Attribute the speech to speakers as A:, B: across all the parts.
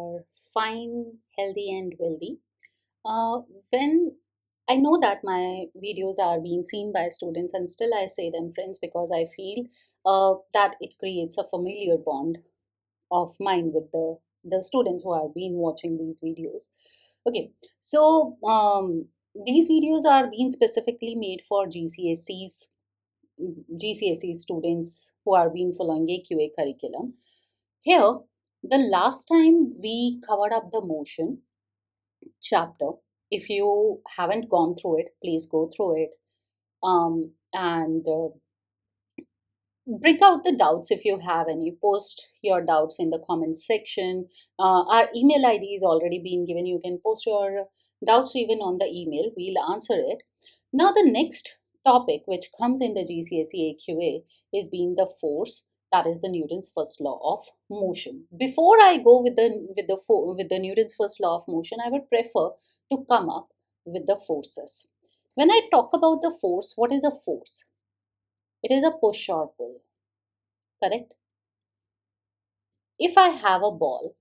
A: are fine, healthy, and wealthy. Uh, when I know that my videos are being seen by students, and still I say them friends because I feel that it creates a familiar bond of mine with the students who have been watching these videos. Okay, so these videos are being specifically made for GCSE students who are being following AQA curriculum. Here, the last time we covered up the motion chapter. If you haven't gone through it, please go through it and bring out the doubts if you have any. Post your doubts in the comments section. Our email ID is already been given. You can post your doubts even on the email. We'll answer it. Now, the next topic which comes in the GCSE AQA is being the force. That is the Newton's first law of motion. Before I go with the Newton's first law of motion, I would prefer to come up with the forces. When I talk about the force, what is a force? It is a push or pull, correct? If I have a ball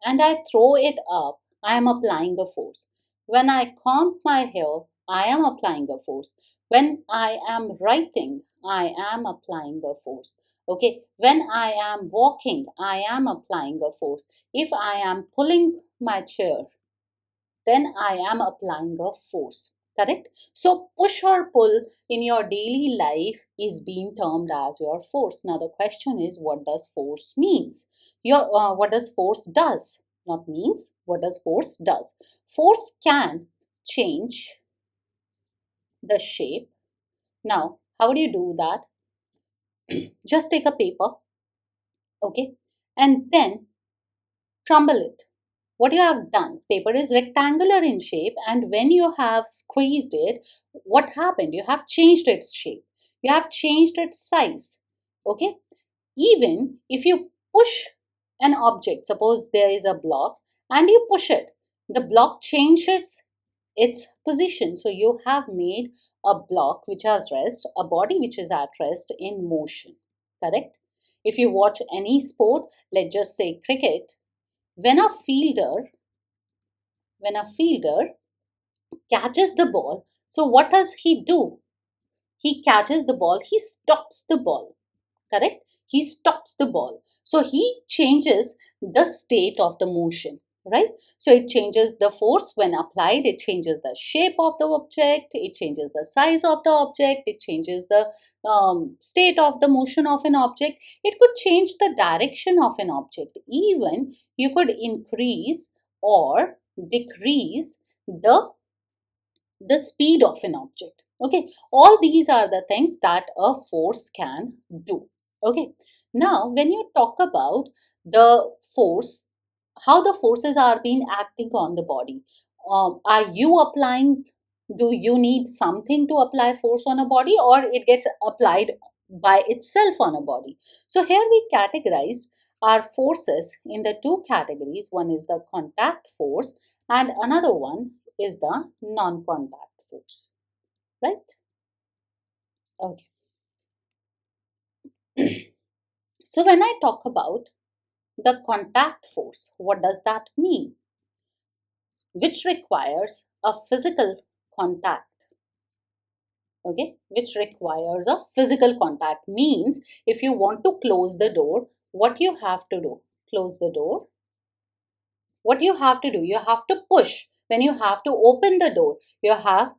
A: and I throw it up, I am applying a force. When I comb my hair, I am applying a force. When I am writing, I am applying a force. Okay, when I am walking, I am applying a force. If I am pulling my chair, then I am applying a force. Correct? So push or pull in your daily life is being termed as your force. Now the question is, what does force means? What does force does? Not means. What does force does? Force can change the shape. Now, how do you do that? Just take a paper, okay, and then crumble it. What you have done, paper is rectangular in shape, and when you have squeezed it, what happened? You have changed its shape, you have changed its size. Okay, even if you push an object, suppose there is a block and you push it, the block changes its position. So you have made a block which has rest, a body which is at rest in motion. Correct? If you watch any sport, let's just say cricket, when a fielder catches the ball, so what does he do? He catches the ball, he stops the ball. Correct? He stops the ball. So he changes the state of the motion, right? So it changes the force when applied, it changes the shape of the object, it changes the size of the object, it changes the state of the motion of an object. It could change the direction of an object. Even you could increase or decrease the speed of an object. Okay, all these are the things that a force can do. Okay, now when you talk about the force, how the forces are being acting on the body, are you applying, do you need something to apply force on a body, or it gets applied by itself on a body? So here we categorized our forces in the two categories. One is the contact force and another one is the non-contact force, right? Okay. So when I talk about the contact force, what does that mean? Which requires a physical contact. Okay, which requires a physical contact means if you want to close the door, what you have to do? Close the door. What you have to do? You have to push. When you have to open the door, you have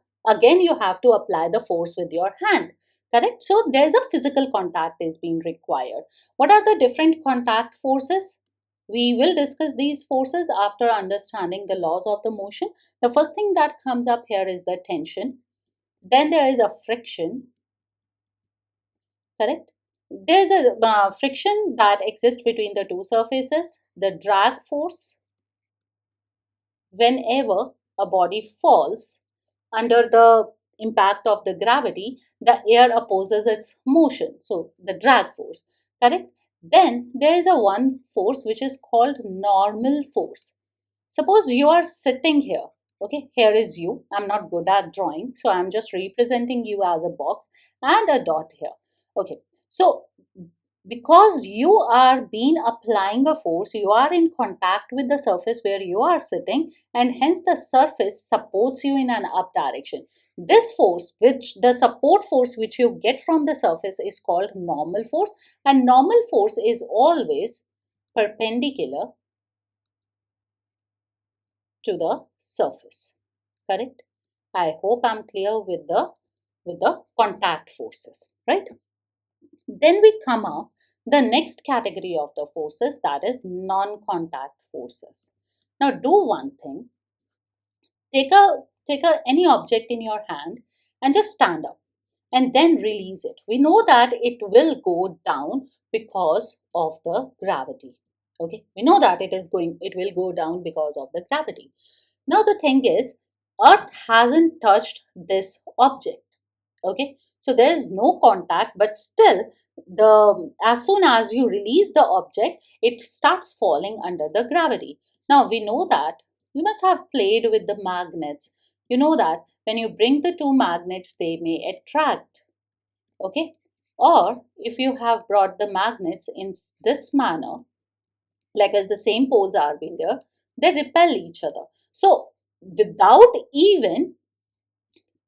A: to apply the force with your hand. Correct? So there's a physical contact is being required. What are the different contact forces? We will discuss these forces after understanding the laws of the motion. The first thing that comes up here is the tension. Then there is a friction. Correct? There is a friction that exists between the two surfaces. The drag force. Whenever a body falls under the impact of the gravity, the air opposes its motion. So the drag force, correct? Then there is a one force which is called normal force. Suppose you are sitting here. Okay, here is you. I'm not good at drawing, so I'm just representing you as a box and a dot here. Okay, so because you are been applying a force, you are in contact with the surface where you are sitting, and hence the surface supports you in an up direction. This force, which the support force which you get from the surface, is called normal force, and normal force is always perpendicular to the surface. Correct? I hope I'm clear with the contact forces, right? Then we come up the next category of the forces, that is non-contact forces. Now do one thing, take a any object in your hand and just stand up and then release it. We know that it will go down because of the gravity. Okay, we know that it will go down because of the gravity. Now the thing is, Earth hasn't touched this object. Okay, so there is no contact, but still, the as soon as you release the object, it starts falling under the gravity. Now we know that you must have played with the magnets. You know that when you bring the two magnets, they may attract. Okay, or if you have brought the magnets in this manner, like as the same poles are being there, they repel each other. So without even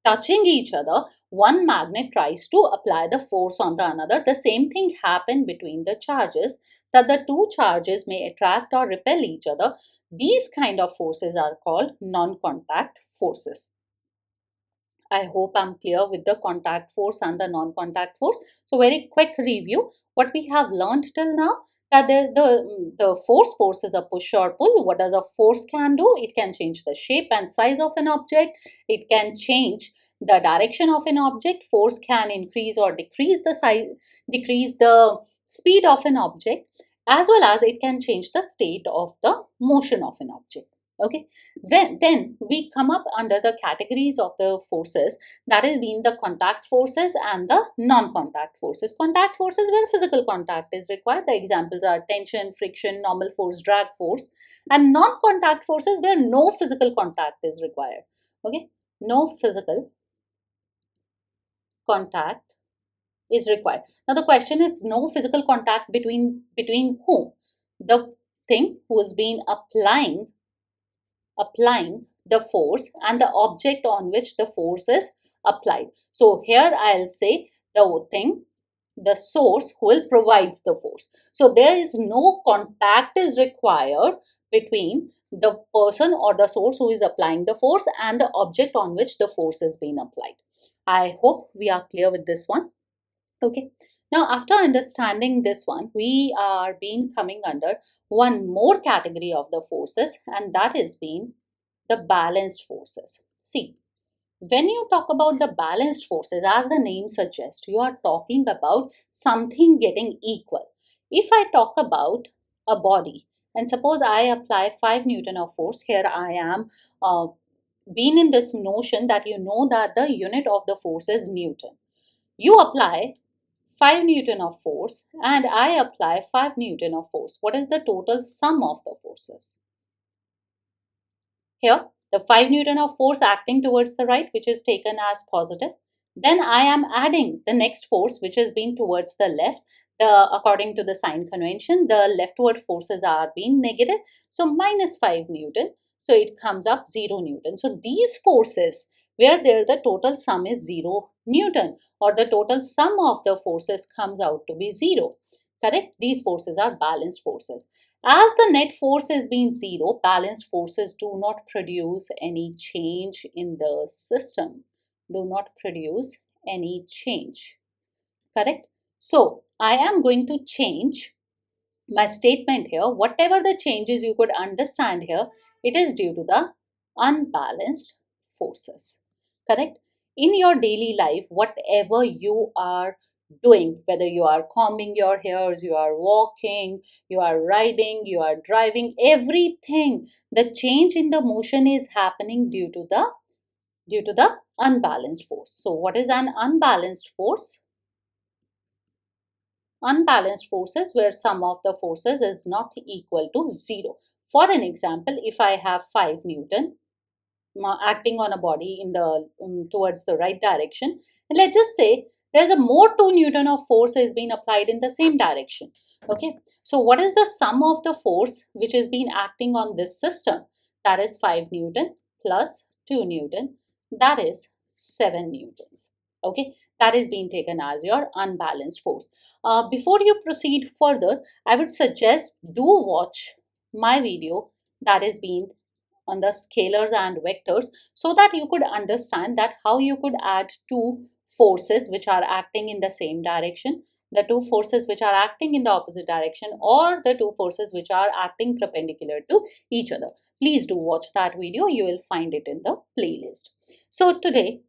A: touching each other, one magnet tries to apply the force on the another. The same thing happens between the charges, that the two charges may attract or repel each other. These kind of forces are called non-contact forces. I hope I'm clear with the contact force and the non-contact force. So very quick review. What we have learned till now, that the force is a push or pull. What does a force can do? It can change the shape and size of an object. It can change the direction of an object. Force can increase or decrease the size, decrease the speed of an object, as well as it can change the state of the motion of an object. Okay, then we come up under the categories of the forces, that is being the contact forces and the non-contact forces. Contact forces where physical contact is required. The examples are tension, friction, normal force, drag force. And non-contact forces where no physical contact is required. Okay, no physical contact is required. Now the question is, no physical contact between whom? The thing who has been applying the force and the object on which the force is applied. So here I'll say the thing, the source who will provide the force. So there is no contact is required between the person or the source who is applying the force and the object on which the force is being applied. I hope we are clear with this one. Okay. Now, after understanding this one, we are being coming under one more category of the forces, and that is being the balanced forces. See, when you talk about the balanced forces, as the name suggests, you are talking about something getting equal. If I talk about a body, and suppose I apply 5 Newton of force, here I am being in this notion that you know that the unit of the force is Newton. You apply 5 Newton of force and I apply 5 Newton of force. What is the total sum of the forces? Here, the 5 Newton of force acting towards the right, which is taken as positive. Then I am adding the next force, which is being towards the left. According to the sign convention, the leftward forces are being negative. So minus 5 Newton. So it comes up 0 Newton. So these forces, where there the total sum is 0 Newton, or the total sum of the forces comes out to be 0. Correct? These forces are balanced forces. As the net force is being 0, balanced forces do not produce any change in the system. Do not produce any change. Correct? So, I am going to change my statement here. Whatever the changes you could understand here, it is due to the unbalanced forces. Correct? In your daily life, whatever you are doing, whether you are combing your hairs, you are walking, you are riding, you are driving, everything, the change in the motion is happening due to the unbalanced force. So what is an unbalanced force? Unbalanced forces where sum of the forces is not equal to 0. For an example, if I have 5 Newton acting on a body in the towards the right direction, and let's just say there's a more 2 Newton of force is being applied in the same direction. Okay, so what is the sum of the force which is being acting on this system? That is 5 Newton plus 2 Newton, that is 7 Newtons. Okay, that is being taken as your unbalanced force. Before you proceed further, I would suggest do watch my video that is being on the scalars and vectors, so that you could understand that how you could add two forces which are acting in the same direction, the two forces which are acting in the opposite direction, or the two forces which are acting perpendicular to each other. Please do watch that video. You will find it in the playlist. So today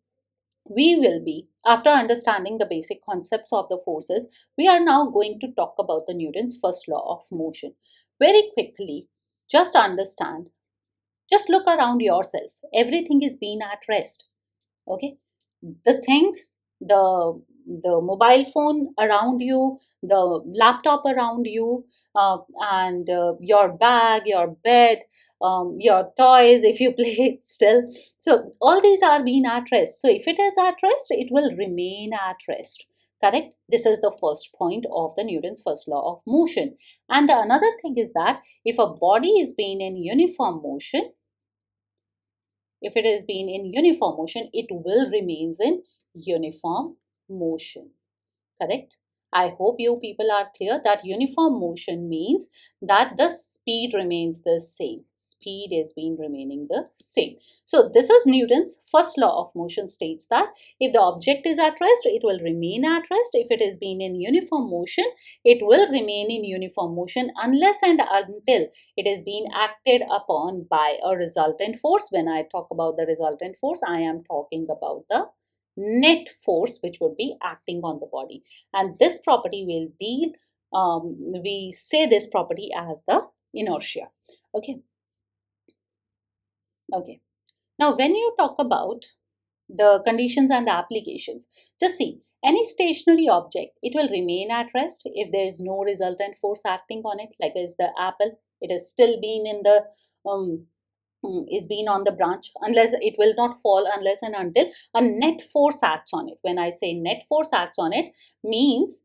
A: we will be, after understanding the basic concepts of the forces, we are now going to talk about the Newton's first law of motion. Very quickly, just understand, just look around yourself. Everything is being at rest. Okay, the things, the mobile phone around you, the laptop around you, and your bag, your bed, your toys if you play it still, so all these are being at rest. So if it is at rest, it will remain at rest. Correct? This is the first point of the Newton's first law of motion. And the another thing is that if a body is being in uniform motion, if it is being in uniform motion, it will remains in uniform motion. Correct? I hope you people are clear that uniform motion means that the speed remains the same. Speed is being remaining the same. So this is Newton's first law of motion, states that if the object is at rest, it will remain at rest. If it is being in uniform motion, it will remain in uniform motion unless and until it is being acted upon by a resultant force. When I talk about the resultant force, I am talking about the net force which would be acting on the body, and this property will deal, we say this property as the inertia. Okay, now when you talk about the conditions and applications, just see, any stationary object, it will remain at rest if there is no resultant force acting on it. Like is the apple, it is still being in the is being on the branch, unless it will not fall unless and until a net force acts on it. When I say net force acts on it, means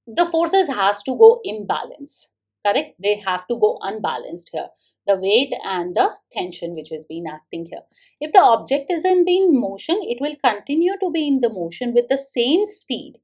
A: the forces has to go imbalance. Correct? They have to go unbalanced here, the weight and the tension which is being acting here. If the object is in being motion, it will continue to be in the motion with the same speed.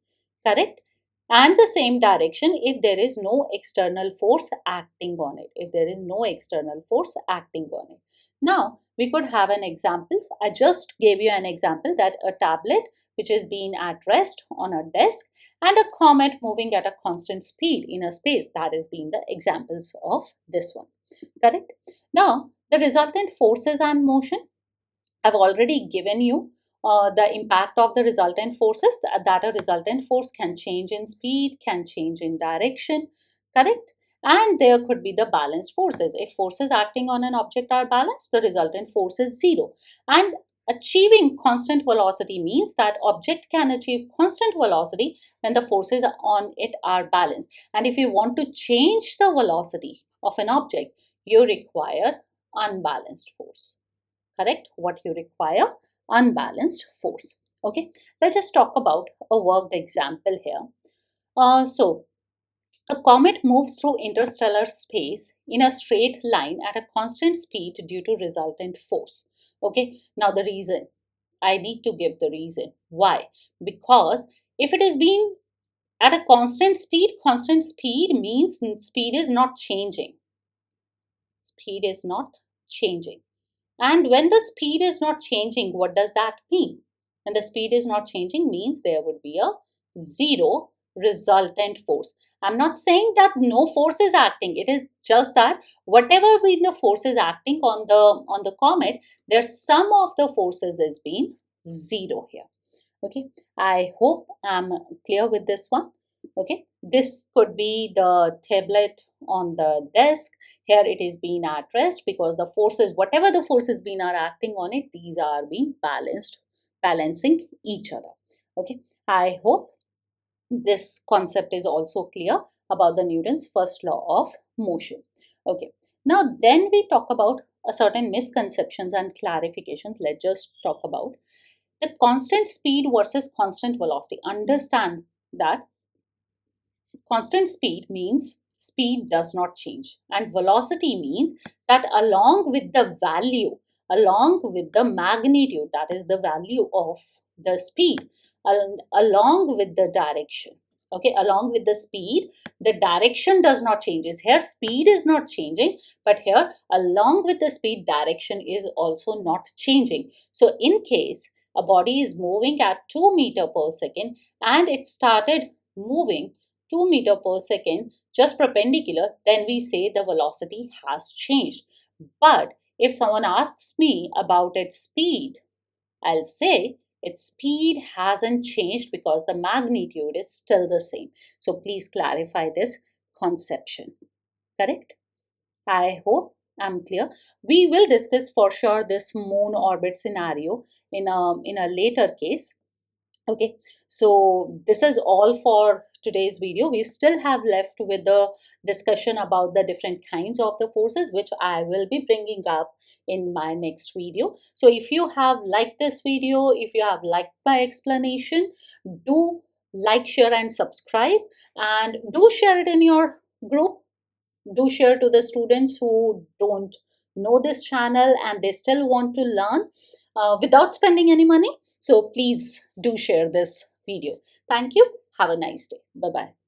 A: Correct? And the same direction if there is no external force acting on it. If there is no external force acting on it. Now, we could have an example. I just gave you an example that a tablet which is being at rest on a desk and a comet moving at a constant speed in a space, that is being the examples of this one. Correct? Now, the resultant forces and motion, I've already given you the impact of the resultant forces, that a resultant force can change in speed, can change in direction. Correct? And there could be the balanced forces. If forces acting on an object are balanced, the resultant force is zero. And achieving constant velocity means that object can achieve constant velocity when the forces on it are balanced. And if you want to change the velocity of an object, you require unbalanced force. Correct? What you require? Unbalanced force. Okay, let's just talk about a worked example here. So a comet moves through interstellar space in a straight line at a constant speed due to resultant force. Okay, now the reason, I need to give the reason. Why? Because if it is being at a constant speed means speed is not changing. Speed is not changing. And when the speed is not changing, what does that mean? When the speed is not changing means there would be a zero resultant force. I'm not saying that no force is acting. It is just that whatever be the force is acting on the comet, their sum of the forces is being zero here. Okay, I hope I'm clear with this one. Okay, this could be the tablet on the desk. Here it is being at rest because the forces, whatever the forces being are acting on it, these are being balancing each other. Okay, I hope this concept is also clear about the Newton's first law of motion. Okay, now then we talk about a certain misconceptions and clarifications. Let's just talk about. The constant speed versus constant velocity. Understand that constant speed means speed does not change, and velocity means that along with the value, along with the magnitude, that is the value of the speed, and along with the direction. Okay, along with the speed, the direction does not change. Here, speed is not changing, but here, along with the speed, direction is also not changing. So, in case a body is moving at 2 meters per second and it started moving 2 meters per second just perpendicular, then we say the velocity has changed. But if someone asks me about its speed, I'll say its speed hasn't changed because the magnitude is still the same. So please clarify this conception. Correct? I hope I'm clear. We will discuss for sure this moon orbit scenario in a later case. Okay, so this is all for today's video. We still have left with the discussion about the different kinds of the forces, which I will be bringing up in my next video. So if you have liked this video, if you have liked my explanation, do like, share and subscribe, and do share it in your group. Do share to the students who don't know this channel and they still want to learn without spending any money. So please do share this video. Thank you. Have a nice day. Bye bye.